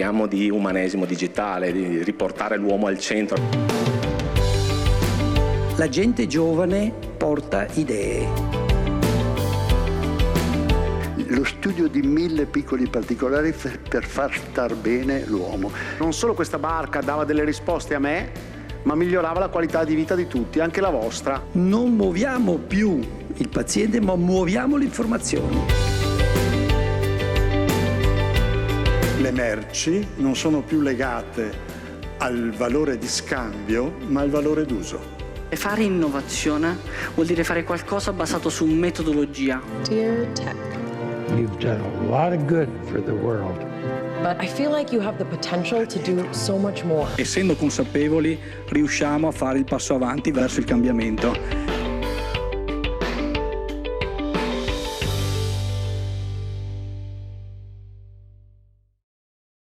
parliamo di umanesimo digitale, di riportare l'uomo al centro. La gente giovane porta idee. Lo studio di 1000 piccoli particolari per far star bene l'uomo. Non solo questa barca dava delle risposte a me, ma migliorava la qualità di vita di tutti, anche la vostra. Non muoviamo più il paziente, ma muoviamo le informazioni. Le merci non sono più legate al valore di scambio, ma al valore d'uso. E fare innovazione vuol dire fare qualcosa basato su metodologia. Dear Tech, you've done a lot of good for the world. but I feel like you have the potential to do so much more. Essendo consapevoli, riusciamo a fare il passo avanti verso il cambiamento.